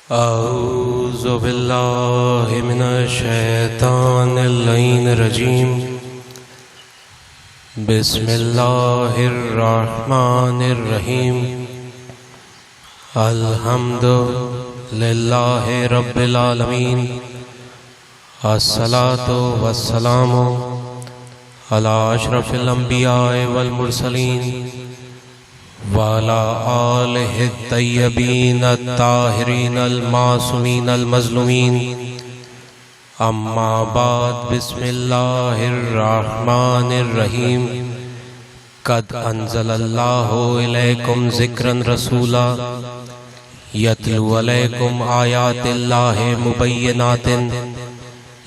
औज़ु बिल्लाहि मिनश शैतानिर रजीम। बिस्मिल्लाहिर रहमानिर रहीम। अल्हम्दुलिल्लाहि रब्बिल आलमीन। अस्सलातु वस्सलामु अला अशरफिल अंबिया वल मुरसलीन वाला आलिहि तय्यबीन ताहिरीन अल-मासूमीन अल-मज़लूमीन। अम्मा बाद बिस्मिल्लाहिर रहमानिर रहीम। कद अंज़लल्लाहु इलैकुम ज़िक्रन रसूला यतलू अलैकुम आयातिल्लाहि मुबय्यिनातिन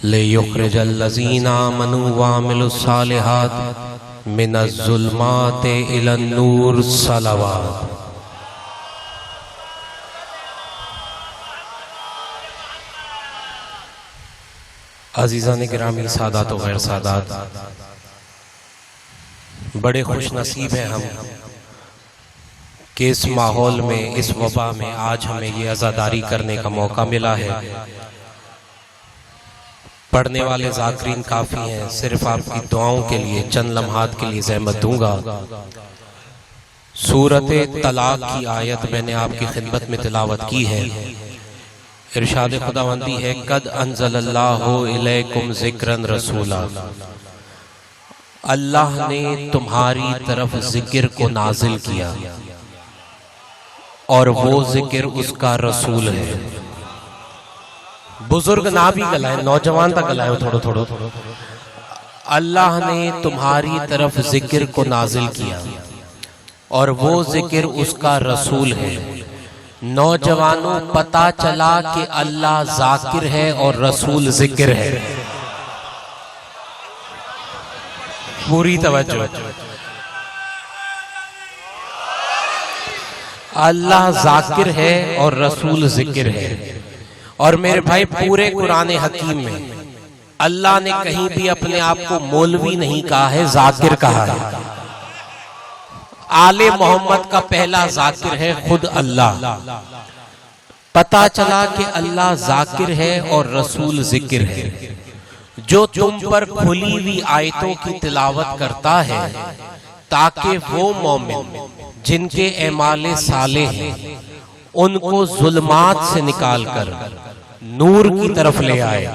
लियुख़रिजल्लज़ीना आमनू व अमिलुस्सालिहात मिनज़्ज़ुल्माति इलन-नूर। सलावत। अज़ीज़ान गिरामी, सादात व गैर सादात, बड़े खुश नसीब हैं हम कि इस माहौल में, इस वबा में आज हमें ये अज़ादारी करने का मौका मिला है। पढ़ने वाले ज़ाकिरीन काफ़ी हैं, सिर्फ आपकी दुआओं के लिए चंद लम्हात के लिए ज़हमत दूंगा। सूरत तलाक की आयत मैंने आपकी खिदमत में तिलावत की है। इरशाद खुदावंदी है, कद अंज़लल्लाहु इलैकुम ज़िक्रन रसूला। अल्लाह ने तुम्हारी तरफ जिक्र को नाजिल किया और वो जिक्र उसका रसूल है। बुजुर्ग ना भी गलाए, नौजवान तक गलाए थोड़ो थोड़ो। अल्लाह ने तुम्हारी तरफ जिक्र को नाजिल किया और वो जिक्र उसका रसूल है। नौजवानों, पता चला कि अल्लाह जाकिर है और रसूल जिक्र है। पूरी तवज्जो। अल्लाह जाकिर है और रसूल जिक्र है। और मेरे भाई, पूरे कुरान हकीम में अल्लाह ने कहीं भी अपने आप को मौलवी नहीं कहा है, जाकिर कहा है। आले मोहम्मद का पहला जाकिर है खुद अल्लाह। पता चला कि अल्लाह जाकिर है और रसूल जिक्र है। जो तुम पर खुली हुई आयतों की तिलावत करता है ताकि वो मोमिन जिनके एमाले साले हैं उनको जुल्मात से निकालकर नूर की तरफ ले आए।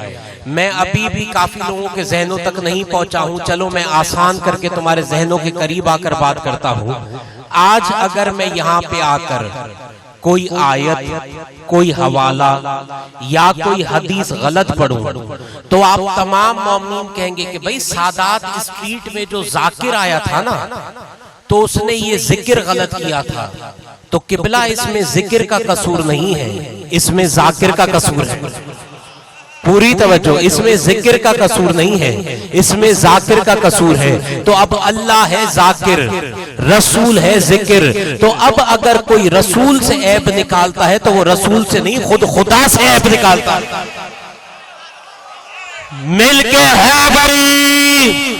मैं अभी भी काफी लोगों के जहनों तक नहीं पहुंचा हूं। चलो मैं आसान करके तुम्हारे जहनों के करीब आकर बात करता हूं। आज अगर मैं यहाँ पे आकर कोई आयत, कोई हवाला या कोई हदीस गलत पढ़ूं तो आप तमाम मोमिन कहेंगे कि भाई सादात स्ट्रीट में जो जाकिर आया था ना, तो उसने ये जिक्र गलत किया था। तो किबला, इसमें जिक्र का कसूर नहीं है, इसमें जाकिर का कसूर है। पूरी तवज्जो। इसमें जिक्र का कसूर नहीं है, इसमें जाकिर का कसूर है। तो अब अल्लाह है जाकिर, रसूल है जिक्र। तो अब अगर कोई रसूल से ऐब निकालता है तो वो रसूल से नहीं, खुद खुदा से ऐब निकालता है। मिलके है बरी।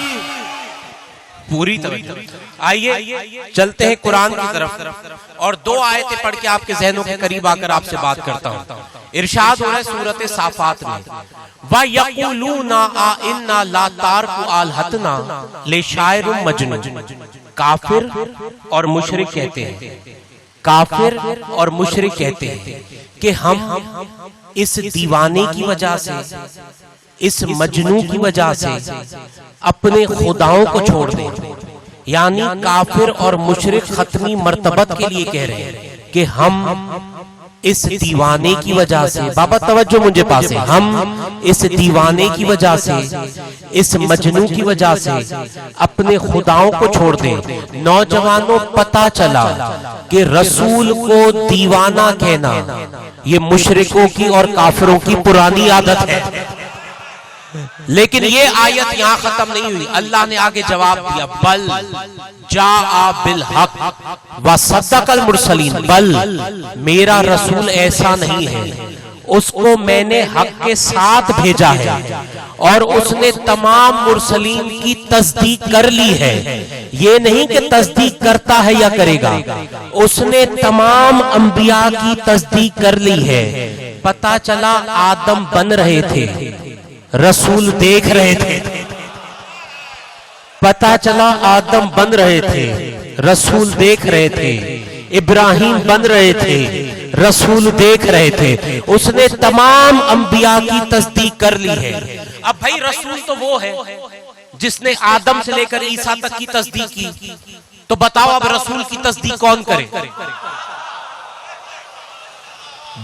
पूरी तरह। आइए चलते हैं कुरान की तरफ और दो आयतें पढ़ के आपके जहनों के करीब आकर आपसे बात करता हूं। इरशाद हो रहा है सूरत साफात में, व यक़ूलूना आ इन्ना ला तारकु आलहतना ले शायरुम मजनून। काफिर और मुशरिक कहते हैं, काफिर और मुशरिक कहते हैं कि हम इस दीवाने की वजह से, इस मजनू की वजह से अपने खुदाओं को छोड़ दें। यानी काफिर और मुशरिक खत्मी मर्तबत के लिए कह रहे हैं कि हम इस दीवाने की वजह से, बाबा तवज्जो मुझे पास है, हम इस दीवाने की वजह से, इस मजनू की वजह से अपने खुदाओं को छोड़ दें। नौजवानों, पता चला कि रसूल को दीवाना कहना ये मुशरिकों की और काफिरों की पुरानी आदत है। लेकिन ये आयत यहां खत्म नहीं हुई। अल्लाह ने आगे जवाब दिया, बल जाआ बिल हक व सद्दक़ल मुरसलीन। बल, मेरा रसूल ऐसा नहीं है, उसको मैंने हक के साथ भेजा है और उसने तमाम मुरसलीन की तस्दीक कर ली है। ये नहीं कि तस्दीक करता है या करेगा, उसने तमाम अंबिया की तस्दीक कर ली है। पता चला आदम बन रहे थे, रसूल देख रहे थे। पता चला आदम बन रहे थे, रसूल देख रहे थे। इब्राहिम बन रहे थे, रसूल देख रहे थे। उसने तमाम अंबिया की तस्दीक कर ली है। अब भाई रसूल तो वो है जिसने आदम से लेकर ईसा तक की तस्दीक की, तो बताओ अब रसूल की तस्दीक कौन करे?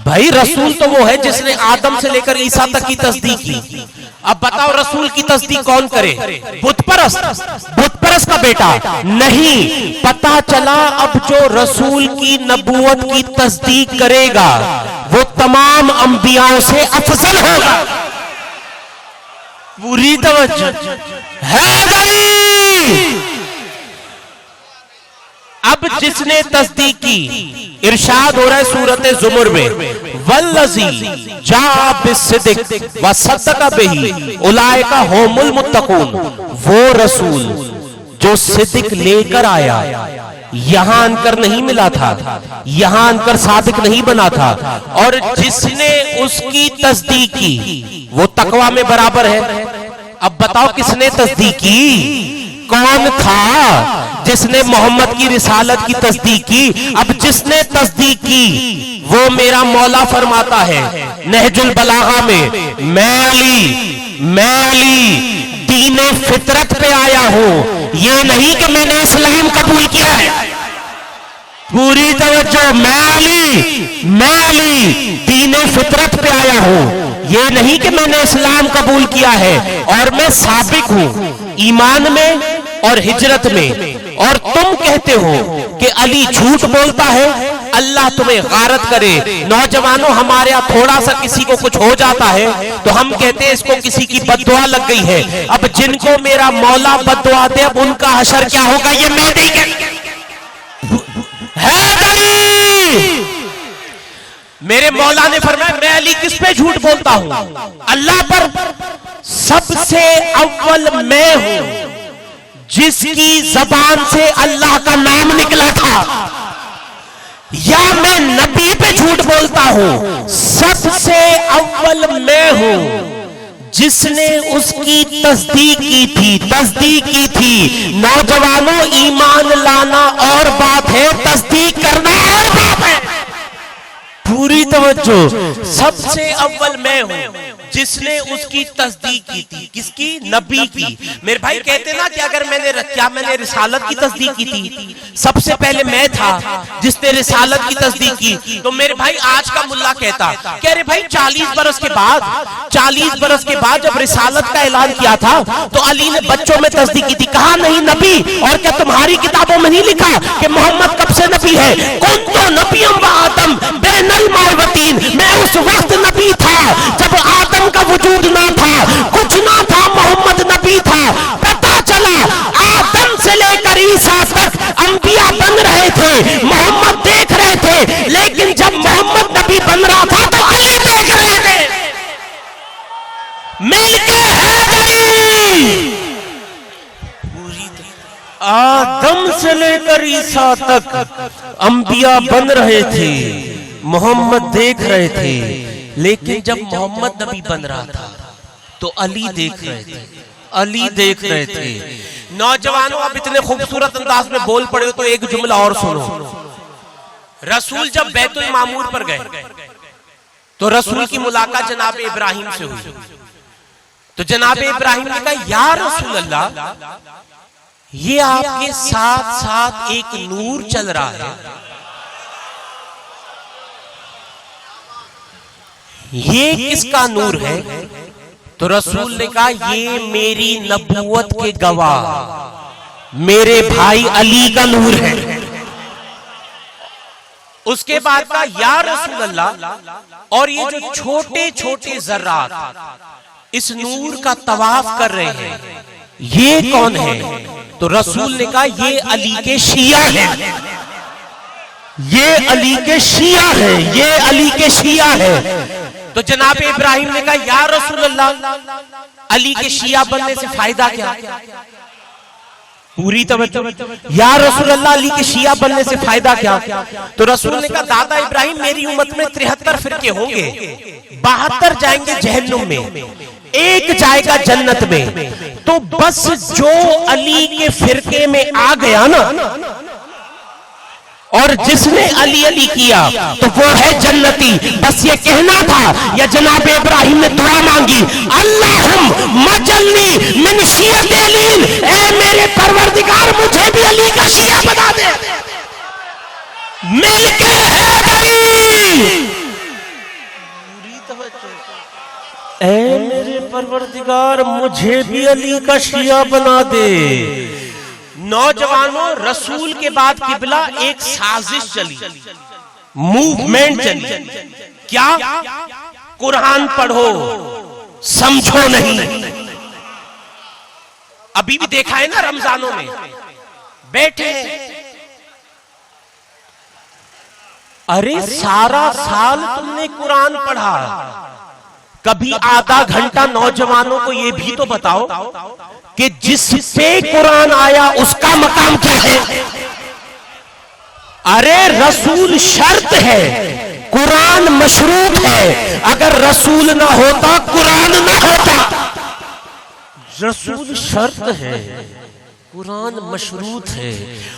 भाई रसूल तो वो है जिसने आदम से लेकर ईसा तक की तस्दीक की। अब बताओ रसूल की तस्दीक कौन करे? बुतपरस्त का बेटा नहीं। पता चला अब जो रसूल की नबूवत की तस्दीक करेगा वो तमाम अंबियाओं से अफजल होगा। पूरी तवज्जो है भाई। अब जिसने तस्दीक की, इरशाद हो रहा है सूरत ज़ुमर में, वल्लज़ी जा बिस्सिद्क़ व सद्दक़ बिही उलाइका हुमुल मुत्तक़ून। वो रसूल जो सिद्दीक लेकर आया, यहां अनकर नहीं मिला था, यहां अनकर सादिक नहीं बना था, और जिसने उसकी तस्दीक की वो तकवा में बराबर है। अब बताओ किसने तस्दीक की? कौन था जिसने मोहम्मद की रिसालत की तस्दीक की? अब जिसने तस्दीक की वो मेरा मौला फरमाता है नहजुल बलागा में, मैं अली दीने फितरत पे आया हूं, ये नहीं कि मैंने इस्लाम कबूल किया है। पूरी तवज्जो, मैं अली दीने फितरत पे आया हूं, ये नहीं कि मैंने इस्लाम कबूल किया है, और मैं साबिक हूं ईमान में और हिजरत में। और तुम कहते हो कि अली झूठ बोलता है, अल्लाह तुम्हें गारत करे। नौजवानों, हमारे यहाँ थोड़ा सा किसी को कुछ हो जाता है तो हम कहते हैं इसको किसी की बद्दुआ लग गई है। अब जिनको मेरा मौला बद्दुआ दे, अब उनका हशर क्या होगा ये मैं नहीं कहता। मेरे मौला ने फरमाया मैं अली किस पे झूठ बोलता हूं? अल्लाह पर। सबसे अव्वल मैं हूं जिसकी जबान से अल्लाह का नाम निकला था। या मैं नबी पे झूठ बोलता हूं? सबसे अव्वल मैं हूं जिसने उसकी तस्दीक की थी। नौजवानों, ईमान लाना और बात है, तस्दीक करना और बात है। पूरी तवज्जो, सबसे अव्वल मैं हूं जिसने उसकी तस्दीक की थी। किसकी? नबी की। मेरे भाई कहते ना कि अगर मैंने रिसालत की तस्दीक की थी, सबसे पहले मैं था जिसने रिसालत की तस्दीक की। तो मेरे भाई आज का मुल्ला कहता कि अरे भाई 40 बरस के बाद जब रिसालत का ऐलान किया था तो अली ने बच्चों में तस्दीक की थी। कहा नहीं नबी। और क्या तुम्हारी किताबों में नहीं लिखा कि मोहम्मद कब से नबी है? कुन्तु नबिय्यम व आदम बैनल मावतीन। मैं उस वक्त नबी था जब आदम का वजूद ना था, कुछ ना था, मोहम्मद नबी था। पता चला आदम से लेकर ईसा तक अंबिया बन रहे थे, मोहम्मद देख रहे थे, लेकिन जब मोहम्मद नबी बन रहा था तो अली देख रहे थे। मिलके आदम से लेकर ईसा तक अंबिया बन रहे थे, मोहम्मद देख रहे थे, लेकिन जब मोहम्मद नबी बन रहा था तो अली देख रहे थे। नौजवानों, आप इतने खूबसूरत अंदाज में बोल पड़े हो तो एक जुमला और सुनो। रसूल जब बैतुल मामूर पर गए तो रसूल की मुलाकात जनाब इब्राहिम से हुई। तो जनाब इब्राहिम ने कहा या रसूल अल्लाह, ये आपके साथ साथ एक नूर चल रहा है, ये किसका नूर है? तो रसूल ने कहा ये मेरी नबूवत के गवाह मेरे भाई अली का नूर है। उसके बाद कहा या रसूल अल्लाह, और ये जो छोटे छोटे जर्रात इस नूर का तवाफ कर रहे हैं, ये कौन है? तो रसूल ने कहा ये अली के शिया है, ये अली के शिया है, ये अली के शिया है। तो जनाब इब्राहिम ने कहा या रसूल अल्लाह, अली के शिया बनने से फायदा क्या? पूरी तवज्जो। या रसूल अल्लाह, अली के शिया बनने से फायदा क्या? तो रसूल ने कहा, दादा इब्राहिम मेरी उम्मत में 73 फिरके होंगे, 72 जाएंगे जहन्नुम में, एक जाएगा जन्नत में। तो बस जो अली के फिरके में आ गया ना, और जिसने अली अली किया तो वो है जन्नती। बस ये कहना था। या जनाब इब्राहिम ने दुआ मांगी, अल्लाहुम मजल्नी मिन शियत अली, ऐ मेरे परवरदिगार मुझे भी अली का शिया बना दे। मिलके ऐ मेरे परवरदिगार मुझे भी अली का शिया बना दे। नौजवानों, रसूल के बाद किबला एक साजिश चली, मूवमेंट चली। क्या? कुरान पढ़ो, समझो नहीं। अभी भी देखा है ना, रमजानों में बैठे, अरे सारा साल तुमने कुरान पढ़ा, कभी आधा घंटा नौजवानों को यह भी तो बताओ कि जिस पे कुरान आया उसका मकाम क्या है? अरे रसूल शर्त है, कुरान मशरूत है। अगर रसूल ना होता कुरान ना होता। रसूल शर्त है, कुरान मशरूत है।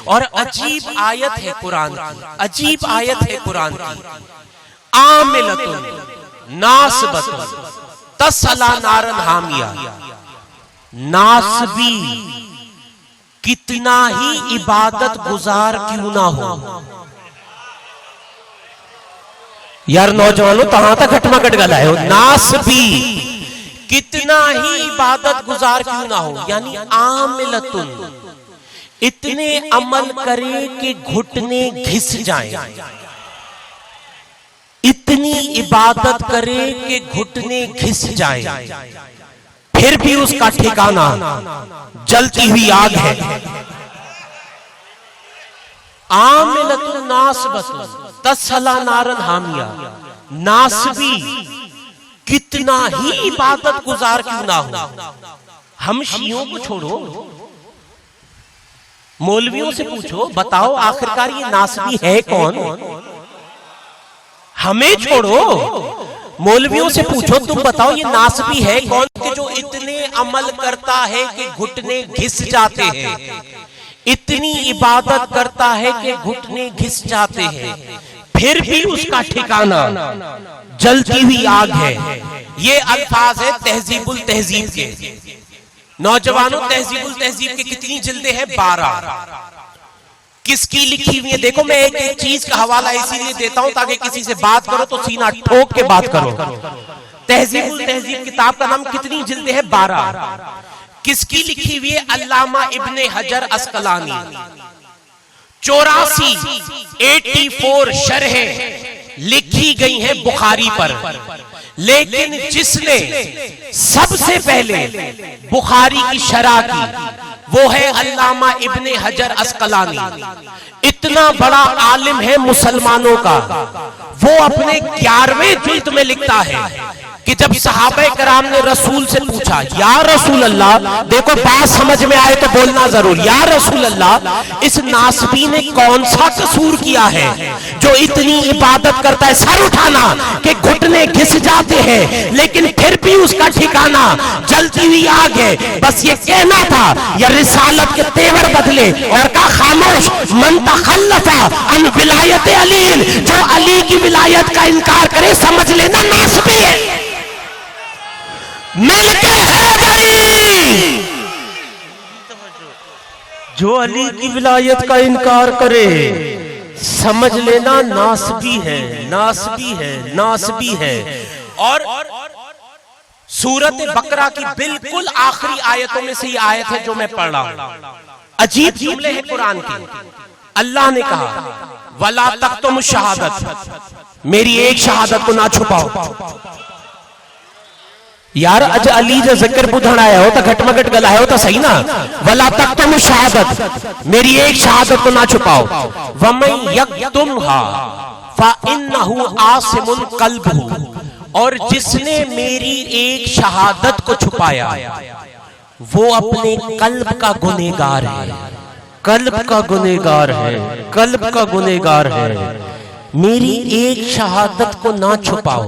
और अजीब आयत है कुरान की, अजीब आयत है कुरान की। आमिलतुन नासबतुन तस्ला नारन हामिया। नासबी कितना ही इबादत गुजार क्यों ना हो। यार नौजवानों, कहां तक घटमाघट गलाए हो। नासबी कितना ही इबादत गुजार क्यों ना हो, यानी आमिलतुन इतने अमल करे कि घुटने घिस जाएं, इतनी इबादत करे कि घुटने घिस जाएं, फिर भी उसका ठिकाना जलती हुई आग है। आमिलतुन नासबतुन तस्ला नारन हामिया। नासबी कितना ही इबादत गुजार क्यों ना हो। हम शियों को छोड़ो, मौलवियों से पूछो, बताओ आखिरकार ये नासबी है कौन? हमें छोड़ो, मौलवियों से पूछो, तुम बताओ ये नासबी है कौन कि जो इतने अमल करता है कि घुटने घिस जाते हैं, इतनी इबादत करता है कि घुटने घिस जाते हैं, फिर भी उसका ठिकाना जलती हुई आग है। ये अल्फाज है तहजीबुल तहजीब के। नौजवानों, तहजीबुल तहजीब के कितनी जिल्दें हैं? 12। किसकी लिखी हुई है? देखो, मैं एक एक चीज का हवाला इसीलिए देता हूं ताकि किसी से बात करो तो सीना ठोक के बात करो। तहजीबुल तहजीब किताब का नाम, कितनी जिल्दें हैं? 12। किसकी लिखी हुई है? अल्लामा इब्ने हजर अस्कलानी। 84 शरह लिखी गई हैं बुखारी पर, लेकिन जिसने सबसे पहले बुखारी की शरह की वो है अल्लामा इब्ने हजर अस्कलानी। इतना बड़ा आलिम है मुसलमानों का। वो अपने 11वें जिल्द में लिखता है कि जब सहाबा कराम ने रसूल से पूछा, या रसूल अल्लाह, देखो बात समझ में आए तो बोलना जरूर, या रसूल अल्लाह, इस नासबी ने कौन सा कसूर किया है जो इतनी इबादत करता है, सर उठाना कि घुटने घिस जाते हैं, लेकिन फिर भी उसका ठिकाना जलती हुई आग है। बस ये कहना था, या रिसालत के तेवर बदले और का खामोश मन तखल्लफा अन विलायत अली, जो अली की विलायत का इनकार करे समझ लेना नासबी है। मिलके हैदरी, जो अली की विलायत का इनकार करे समझ लेना नासबी है, नासबी है, नासबी है। और सूरत बकरा की बिल्कुल आखिरी आयतों में से ये आयत है जो मैं पढ़ रहा हूं। अजीब जुमले हैं कुरान के। अल्लाह ने कहा, वला तक्तुम शहादत, मेरी एक शहादत को ना छुपाओ। यार अज अली जो जिक्र बुधण आया हो तो घटमघट गलाया हो तो सही ना। वला तक्तुम शहादत, मेरी एक शहादत को ना छुपाओ। वमन यक्तुमहा फइन्नहु आसिमुन कल्बहु, और जिसने मेरी एक शहादत को छुपाया वो अपने कल्ब का गुनहगार है। कल्ब का गुनहगार है, कल्ब का गुनहगार है। मेरी एक शहादत को ना छुपाओ,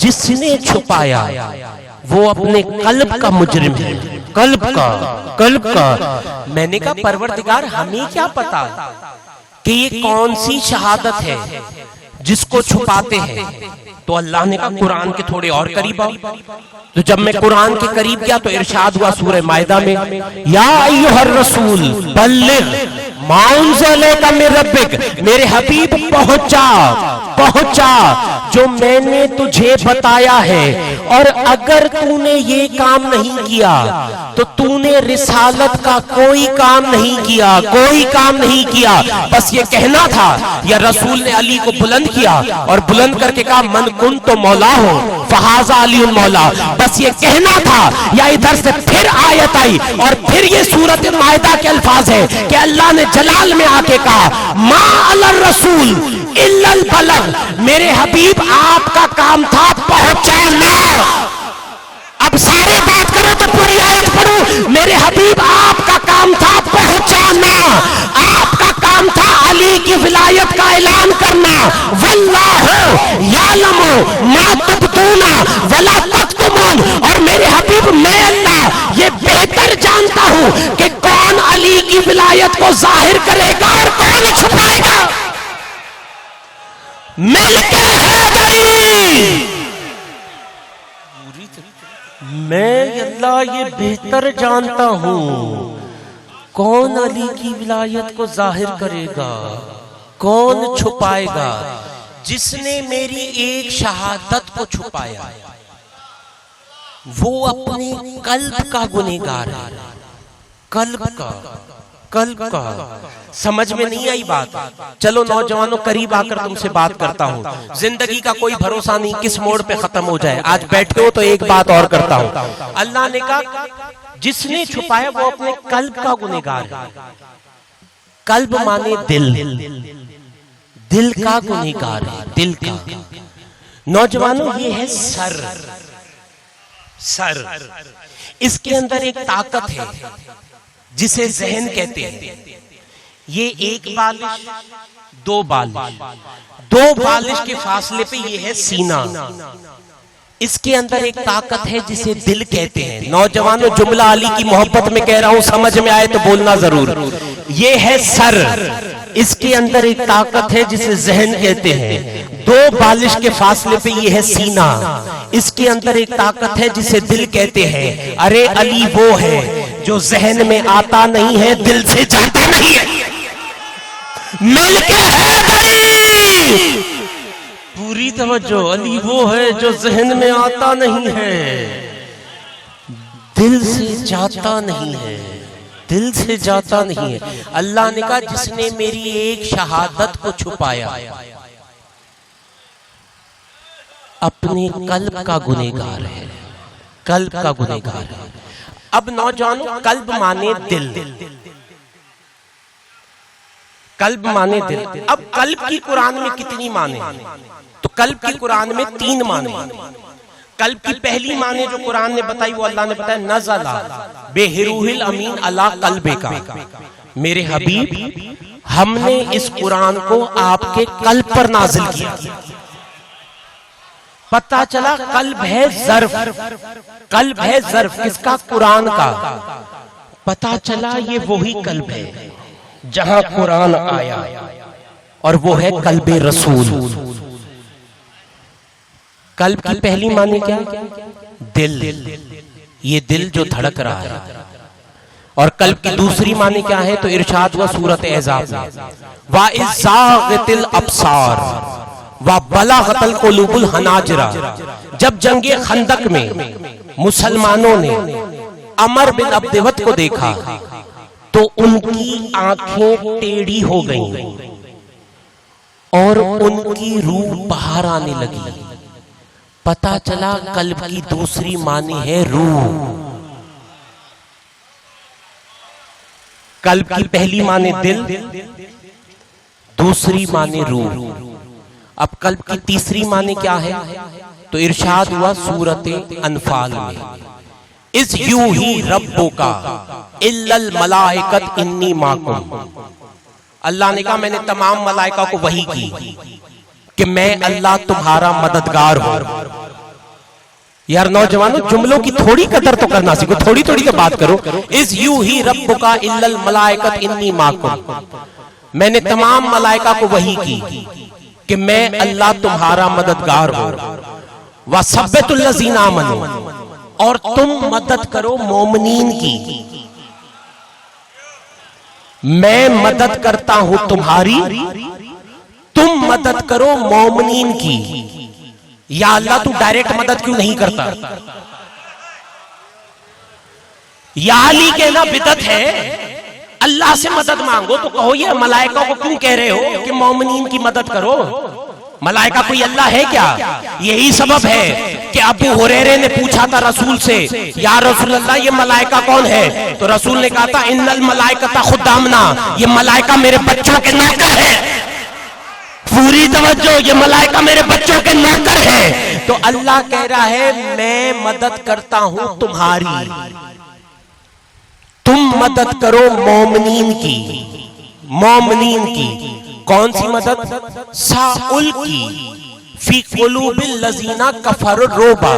जिसने छुपाया वो अपने कल्ब का मुजरिम है, कल्ब का। मैंने कहा परवरदिगार हमें क्या पता कि ये कौन सी शहादत है जिसको छुपाते हैं। तो अल्लाह ने कहा कुरान के थोड़े और करीब आओ। तो जब मैं कुरान के करीब गया तो इरशाद हुआ सूरह मायदा में, या अय्युहर रसूल बल्लिग मा उनज़िला मिन रब्बिक, मेरे हबीब पहुंचा जो मैंने तुझे बताया है। और अगर तूने ये काम नहीं किया तो तूने रिसालत का कोई काम नहीं किया, बस ये कहना था। या रसूल ने अली को बुलंद किया और बुलंद करके कहा मन कुन तो मौला हो फहाजा अली मौला, बस ये कहना था। या इधर से फिर आयत आई और फिर ये सूरत मायदा के अल्फाज है कि अल्लाह ने जलाल में आके कहा मा अलर रसूल इल्लल बलग, मेरे हबीब आपका काम था पहुंचाना। अब सारे बात करो तो पूरी आयत पढ़ो। मेरे हबीब आपका काम था पहुंचाना, आपका काम था अली की विलायत का ऐलान करना। वल्लाहु यालमु मा तुबदूना वला तक्तुमून, और मेरे हबीब मैं अल्लाह ये बेहतर जानता हूं कि कौन अली की विलायत को जाहिर करेगा और कौन छुपाएगा। मिलके हैदरी, मैं अल्लाह ये बेहतर जानता हूं कौन अली की विलायत को जाहिर करेगा, कौन छुपाएगा। जिसने मेरी एक शहादत को छुपाया वो अपने कल्ब का गुनहगार है, कल्ब का। समझ में नहीं आई बात? चलो नौजवानों करीब आकर तुमसे बात करता हूं। जिंदगी का कोई भरोसा नहीं किस मोड़ पे खत्म हो जाए। आज बैठे हो तो एक बात और करता हूं। अल्लाह ने कहा जिसने छुपाया वो अपने कल्ब का गुनहगार है। कल्ब माने दिल का गुनहगार है, दिल का। नौजवानों ये है सर, इसके अंदर एक ताकत है जिसे जहन कहते हैं। ये एक बालिश, दो बालिश के फासले पे ये है सीना। इसके अंदर एक ताकत है जिसे दिल कहते हैं। नौजवानों जुमला अली की मोहब्बत में कह रहा हूं, समझ में आए तो बोलना जरूर। ये है सर, इसके अंदर एक ताकत है जिसे जहन कहते हैं। दो बालिश के फासले पे ये है सीना, इसके अंदर एक ताकत है जिसे दिल कहते हैं। अरे अली वो है जो जहन में आता नहीं है, दिल से जाता नहीं है। मिलके हैदरी, पूरी तवज्जो, अली वो है जो जहन में आता नहीं है, दिल से जाता नहीं है, दिल से जाता नहीं है। अल्लाह ने कहा जिसने मेरी एक शहादत को छुपाया अपने कल्ब का गुनहगार है, कल्ब का गुनहगार है। अब नौजवानों कल्ब माने दिल, कल्ब माने दिल। अब कल्ब की कुरान में कितनी माने? तो कल्ब की कुरान में 3 माने। कल्ब की पहली माने जो कुरान ने बताई वो अल्लाह ने बताया नज़ला बेहिरूहिल अमीन अला कल्बे का, मेरे हबीब हमने इस कुरान को आपके कल्ब पर नाजिल किया। पता चला कल्ब है ज़र्फ, कल्ब है ज़र्फ किसका? कुरान का। पता चला ये वही कल्ब है जहां कुरान आया और वो है कल्बे रसूल। कल्ब की पहली माने क्या? दिल, ये दिल जो धड़क रहा है। और कल्ब की दूसरी माने क्या है? तो इरशाद हुआ सूरत अहज़ाब में, वा इज़्ज़ाग़तिल अब्सार वा बलागतल कुलूबुल हनाजिरा। जब जंगे खंदक में मुसलमानों ने अमर बिन अब्दवत को देखा तो उनकी आंखें टेढ़ी हो गईं और उनकी रूह बाहर आने लगी। पता चला कल्ब की दूसरी मानी है रूह। कल्ब की पहली माने दिल, दूसरी माने रूह। अब कल्ब की तीसरी माने क्या है? तो इरशाद हुआ सूरत अनफाल में, इस यू ही रब्बुका इल्लल मलाइकत इन्नी माकुम। अल्लाह ने कहा मैंने तमाम मलाइका को वही की कि मैं अल्लाह तुम्हारा मददगार हूं। यार नौजवानों, जुमलों की थोड़ी कदर तो करना सीखो, थोड़ी थोड़ी तो बात करो। इस यू ही रब्बुका इल्लल मलाइकत इन्नी माकुम, मैंने तमाम मलाइका को वही की कि मैं अल्लाह तुम्हारा मददगार हूं। वसब्बितुल लज़ीना आमनू, और तुम मदद करो मोमिनीन की। मैं मदद करता हूं तुम्हारी, तुम मदद करो मोमिनीन की। या अल्लाह तू डायरेक्ट मदद क्यों नहीं करता? या अली कहना बिदअत है, अल्लाह से मदद मांगो तो कहो ये मलाइका को क्यों कह रहे हो कि मोमिनीन की मदद करो? मलाइका कोई अल्लाह है क्या? यही सबब है कि अबू हुरैरे ने पूछा था रसूल से, या रसूल अल्लाह ये मलाइका कौन है? तो रसूल ने कहा था इन्नल मलाइकता खुद्दामना, ये मलाइका मेरे बच्चों के नौकर है। पूरी तवज्जो, ये मलाइका मेरे बच्चों के नौकर है। तो अल्लाह कह रहा है मैं मदद करता हूं तुम्हारी, तुम मदद करो मोमिनीन की। मोमिनीन की कौन सी मदद? साउल की फी कुलूबिल लज़ीना कफरुर रोबा,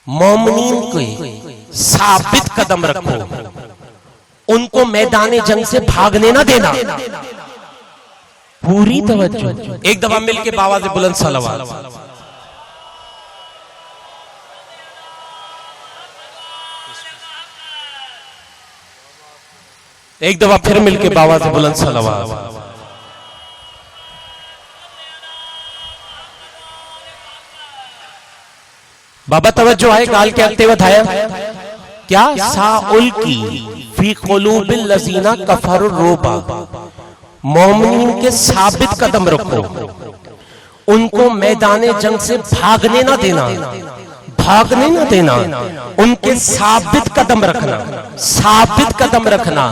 मोमिनीन को साबित कदम रखो, उनको मैदान जंग से भागने ना देना। पूरी तवज्जो, एक दफा मिलके बावाज़े बुलंद सलवात। एक दफा फिर मिलके बावाज़े बुलंद सलवात। बाबा तवज्जो है, गाल के अगते बताया क्या? साउल की फी कुलूबिल लज़ीना कफरुर रोबा, मोमिनीन के साबित कदम रखो, उनको मैदान जंग से भागने ना देना, भागने ना देना, उनके साबित कदम रखना, साबित कदम रखना।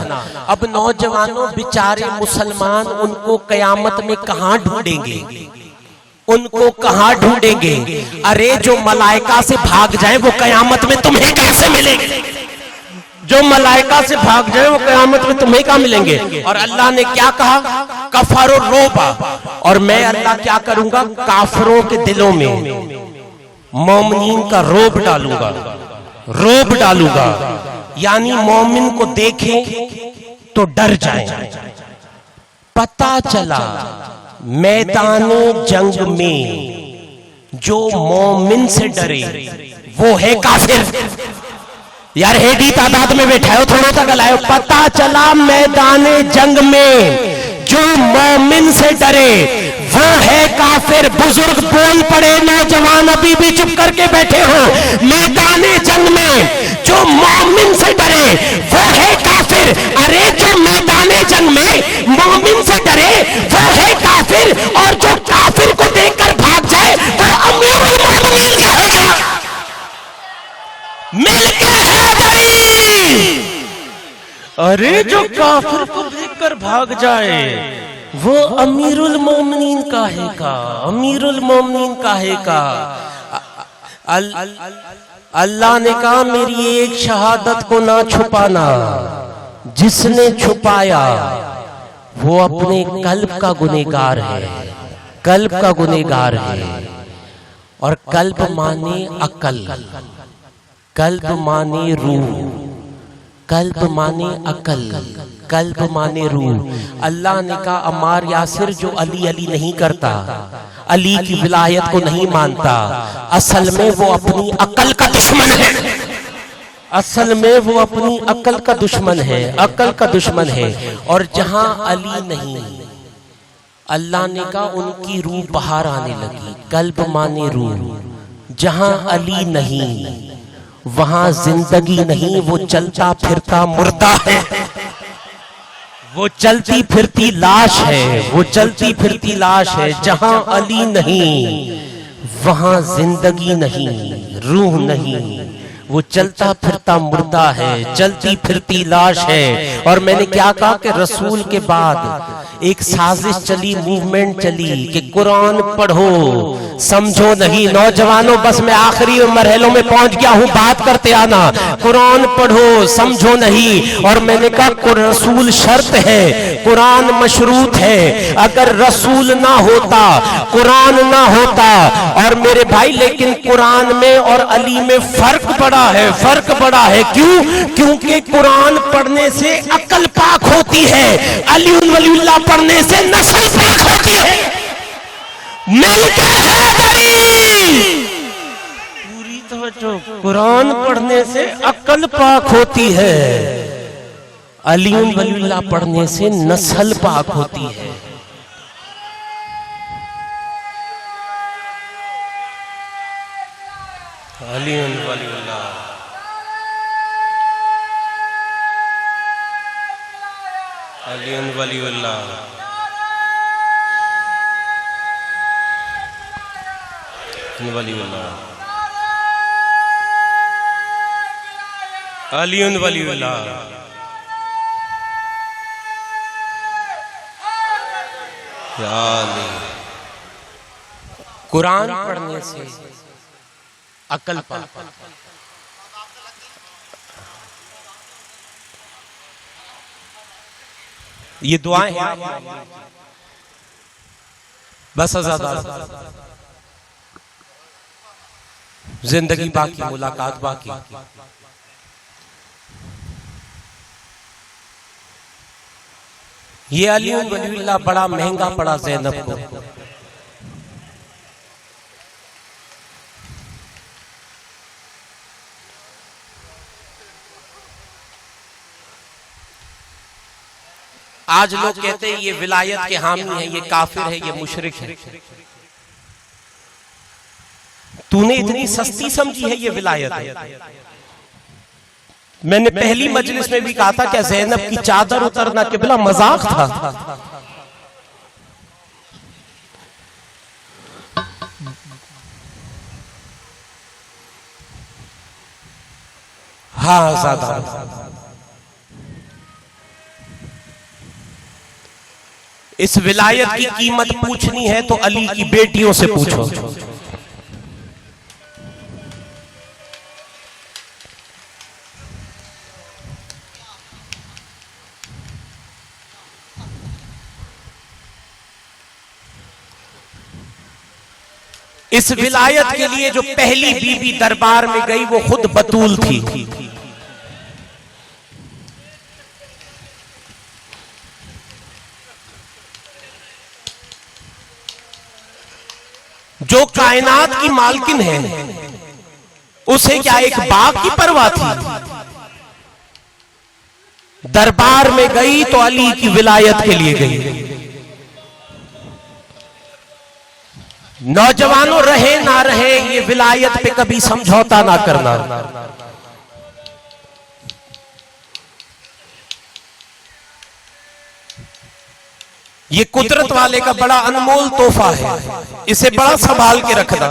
अब नौजवानों बेचारे मुसलमान उनको कयामत में कहां ढूंढेंगे? उनको कहां ढूंढेंगे? अरे जो मलाइका से भाग जाए वो कयामत में तुम्हें कैसे मिलेंगे? जो मलाइका से भाग जाए वो कयामत में तुम्हें कहां मिलेंगे? और अल्लाह ने क्या कहा? कफरुर रोबा, और मैं अल्लाह क्या करूंगा? काफिरों के दिलों में मोमिनीन का रोब डालूंगा, रोब डालूंगा। यानी मोमिन को देखें तो डर जाए। पता चला मैदान जंग में जो मोमिन से डरे वो है काफिर। यार हेडी तादाद में बैठा हो, थोड़ा सा गलायो। पता चला मैदान जंग में जो मोमिन से डरे वो है काफिर। बुजुर्ग बोल पड़े, नौजवान अभी भी चुप करके बैठे हो। मैदान जंग में जो मोमिन से डरे वो है काफिर। अरे जो मैदान जंग में मोमिन से डरे वो है काफिर, और जो काफिर को देखकर भाग जाए वो अमीरुल मोमिनीन कहेगा। मिलके है भाई। अरे जो काफिर को देखकर भाग जाए वो अमीरुल मोमिनीन काहेगा, अमीरुल मोमिनीन काहेगा। अल्लाह ने कहा मेरी एक शहादत को ना छुपाना, जिसने छुपाया वो अपने कल्ब का गुनहगार है, कल्ब का गुनहगार है। और कल्ब माने अकल, कल्ब माने रूह, कल्ब माने अकल, कल्ब माने रूह। अल्लाह ने कहा अम्मार यासिर जो अली अली नहीं करता, अली की विलायत को नहीं मानता, असल में वो अपनी अकल का दुश्मन है। असल में वो अपनी अकल का दुश्मन है, अकल का दुश्मन है। और जहां अली नहीं, अल्लाह ने कहा उनकी रूह बाहर आने लगी। कल्ब माने रूह। जहां अली नहीं वहां जिंदगी नहीं, वो चलता फिरता मुर्दा है, वो चलती फिरती लाश है, वो चलती फिरती लाश है। जहां अली नहीं वहां जिंदगी नहीं, रूह नहीं, वो चलता फिरता मुर्दा है, चलती फिरती लाश है। और मैंने क्या कहा कि रसूल के बाद एक साजिश चली, मूवमेंट चली कि कुरान पढ़ो, समझो नहीं। नौजवानों, बस मैं आखिरी मरहलों में पहुंच गया हूं, बात करते आना। कुरान पढ़ो, समझो नहीं। और मैंने कहा रसूल शर्त है, कुरान मशरूत है। अगर रसूल ना होता, कुरान ना होता। और मेरे भाई, लेकिन कुरान में और अली में फर्क बड़ा है, फर्क बड़ा है। क्यों? क्योंकि कुरान पढ़ने से अकल पाक होती है, अली वलीउल्लाह पढ़ने से नस्ल पाक होती है। मिलके पूरी तवज्जो, कुरान पढ़ने से अकल पाक होती है, अली वलीउल्लाह पढ़ने से नस्ल पाक होती है। अली वलीउल्लाह, अली वलीउल्लाह, वलीउल्लाह, अली वलीउल्लाह। कुरान पढ़ने से अकल पाक। ये दुआएं हैं, बस ज़्यादा जिंदगी बाकी, मुलाकात बाकी। ये अली वलीउल्लाह बड़ा महंगा पड़ा ज़ैनब को। आज लोग कहते हैं ये विलायत के हामी है, ये काफिर है, ये मुशरिक है। तूने इतनी सस्ती समझी है ये विलायत है। मैंने पहली मजलिस में भी कहा था, क्या ज़ैनब की चादर उतरना किबला मजाक था? हाँ, ज्यादा इस विलायत की कीमत पूछनी है तो अली की बेटियों से पूछो। इस विलायत के लिए जो पहली बीबी दरबार में गई वो खुद बतूल थी। जो कायनात की मालकिन है, उसे क्या एक बाग की परवाह थी? दरबार में गई तो अली की विलायत के लिए गई। नौजवानों, रहे ना रहे, ये विलायत पे कभी समझौता ना करना। ये कुदरत वाले का बड़ा अनमोल तोहफा है, इसे बड़ा संभाल के रखना।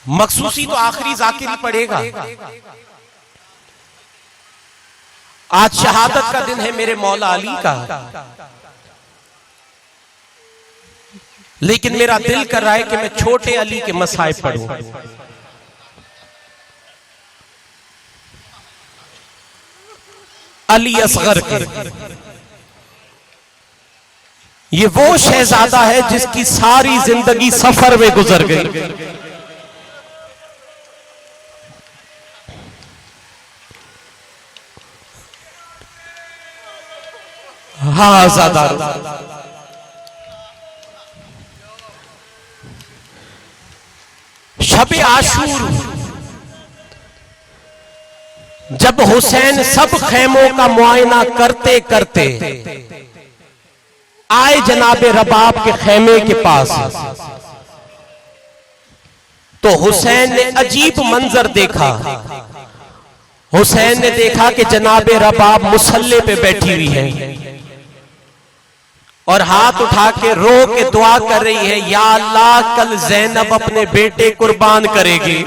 मखसूसी तो आखिरी जाकिर ही पड़ेगा। आज शहादत का दिन है मेरे मौला अली का, लेकिन मेरा दिल कर रहा है कि मैं छोटे अली के मसाइब पढ़ूं। अली असगर के, ये वो शहजादा है जिसकी सारी जिंदगी सफर में गुजर गई। हाँ, ज्यादा शब आशूर, जब हुसैन सब खेमों का मुआयना करते करते आए जनाबे रबाब के खेमे के पास, तो हुसैन ने अजीब मंजर देखा। हुसैन ने देखा कि जनाबे रबाब मुसल्ले पे बैठी हुई है और हाथ उठा के रो के दुआ कर रही है, या अल्लाह कल ज़ैनब अपने बेटे कुर्बान करेगी,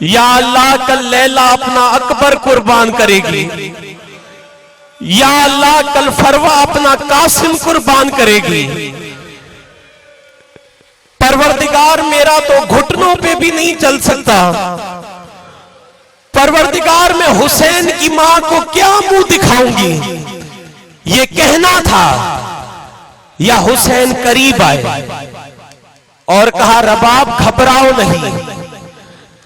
या अल्लाह कल लैला अपना अकबर कुर्बान करेगी, या अल्लाह कल फरवा अपना कासिम कुर्बान करेगी। परवरदिगार मेरा तो घुटनों पे भी नहीं चल सकता, परवरदिगार मैं हुसैन की मां को क्या मुंह दिखाऊंगी। ये कहना था या हुसैन करीब आए और कहा रबाब घबराओ नहीं,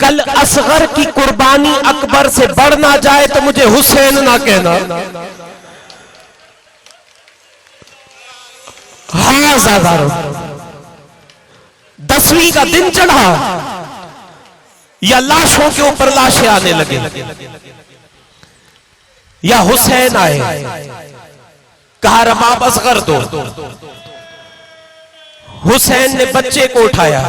कल असगर की कुर्बानी अकबर से बढ़ ना जाए तो मुझे हुसैन ना कहना। हाँ ज़ादारो 10वीं का दिन चढ़ा या लाशों के ऊपर लाशें आने लगे या हुसैन आए, कहा रबाब असगर दो। हुसैन ने बच्चे को उठाया।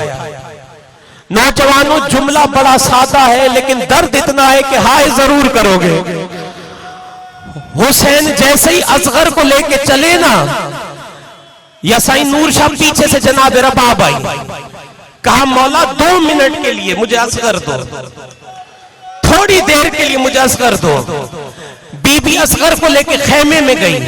नौजवानों जुमला बड़ा सादा है लेकिन दर्द इतना है कि हाय जरूर करोगे। हुसैन जैसे ही असगर को लेके चले ना, या साईं नूर शाह पीछे से जनाब रबाब आई, कहा मौला 2 मिनट के लिए मुझे असगर दो, थोड़ी देर के लिए मुझे असगर दो। बीबी असगर को लेके खेमे में गई।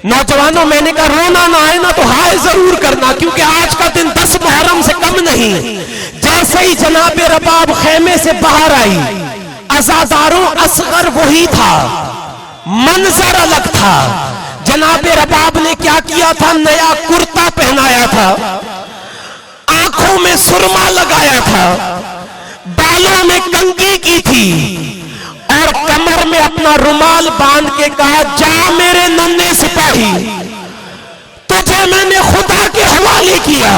नौजवानों मैंने कहा रोना ना आए ना तो हाय जरूर करना, क्योंकि आज का दिन 10 मुहर्रम से कम नहीं। जैसे ही जनाब रबाब खेमे से बाहर आई, अज़ादारों असगर वही था, मंजर अलग था। जनाब रबाब ने क्या किया था, नया कुर्ता पहनाया था, आंखों में सुरमा लगाया था, बालों में कंघी की थी और कमर में अपना रुमाल बांध के कहा जा मेरे नन्हे सिपाही, तुझे मैंने खुदा के हवाले किया।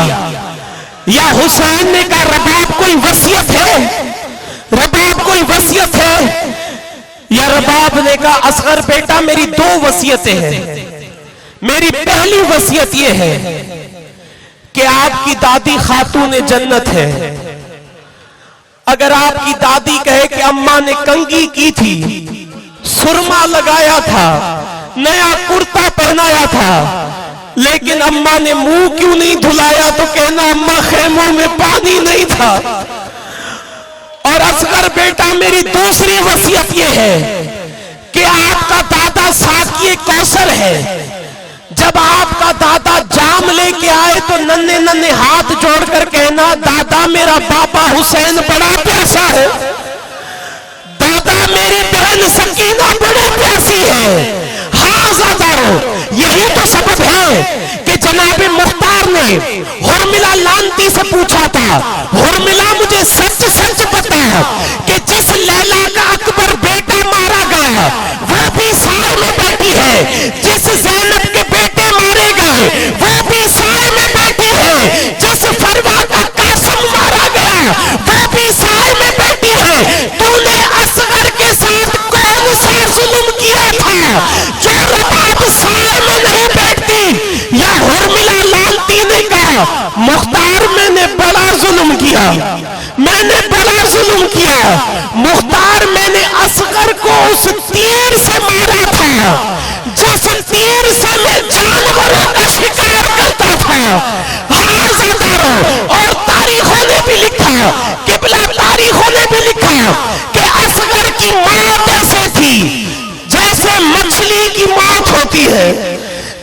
या हुसैन ने कहा रबाब कोई वसीयत है, रबाब कोई वसीयत है। या रबाब ने कहा असगर बेटा मेरी 2 वसीयतें हैं। मेरी पहली वसीयत यह है कि आपकी दादी खातून जन्नत है। अगर आपकी दादी कहे कि अम्मा ने कंघी की थी, सुरमा लगाया था, नया कुर्ता पहनाया था, लेकिन अम्मा ने मुंह क्यों नहीं धुलाया, तो कहना अम्मा खेमों में पानी नहीं था। और असगर बेटा मेरी दूसरी वसीयत यह है कि आपका दादा साकिए कौसर है। जब आपका दादा जाम लेके आए तो नन्हे नन्हे हाथ जोड़कर कहना दादा मेरा बाबा हुसैन बड़ा प्यासा है, दादा मेरी बहन सकीना बड़ी प्यासी है। हाँ ज़ादारो यही तो सबब है कि जनाब मुख्तार ने हुर्मिला लांती से पूछा था, हुर्मिला मुझे सच सच बता कि जिस लैला का अकबर बेटा मारा गया वो भी साए में बैठी है, जिस ज़ैनब के बेटे मारे गए वो भी साए में बैठी है, जिस फरवा का कासिम मारा गया वो भी साए में बैठी है। तूने असगर के साथ कौन सा जुल्म किया था जो रबाब साए में नहीं बैठती। या हुर्मिला लालती ने कहा मुख्तार मैंने बड़ा जुल्म किया, मैंने बड़ा जुल्म किया मुख्तार, मैंने असगर को उस तीर से मारा था जिस तीर से मैं जानवरों का शिकार करता था। हाँ ज़ादारो और तारीखों ने भी लिखा, किबला तारीखों ने भी लिखा कि असगर की मौत ऐसे थी जैसे मछली की मौत होती है,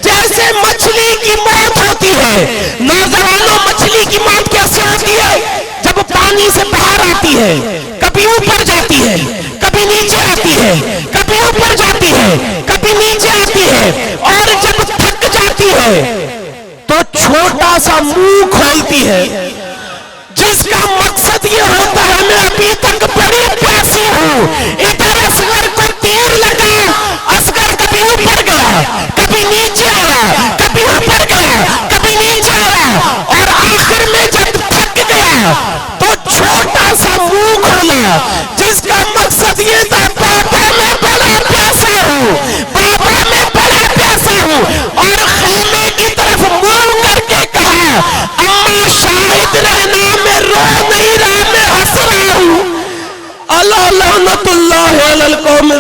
जैसे मछली की मौत होती है। नौजवानों मछली की मौत कैसे होती है, जब पानी से बाहर आती है, कभी ऊपर जाती है, कभी नीचे आती है, कभी ऊपर जाती है, कभी नीचे आती है, और जब थक जाती है तो छोटा सा मुंह खोलती है, जिसका मकसद ये होता है मैं अभी तक बड़ी प्यासी हूं। इधर असगर को तीर लगा, असगर कभी ऊपर गया, कभी नीचे आया, कभी ऊपर गया, कभी नीचे आया, और आखिर में जब थक गया तो छोटा सा मुंह खोला, जिसका मकसद ये था बाबा मैं बड़ा प्यासा हूँ, बाबा मैं बड़ा प्यासा हूँ। और खेमे की तरफ मुंह करके कहा अम्मा शाहिद रहना मैं रो नहीं रहा, मैं हंस रहा हूँ। अल्लाह लानतुल्लाह अलल कौम।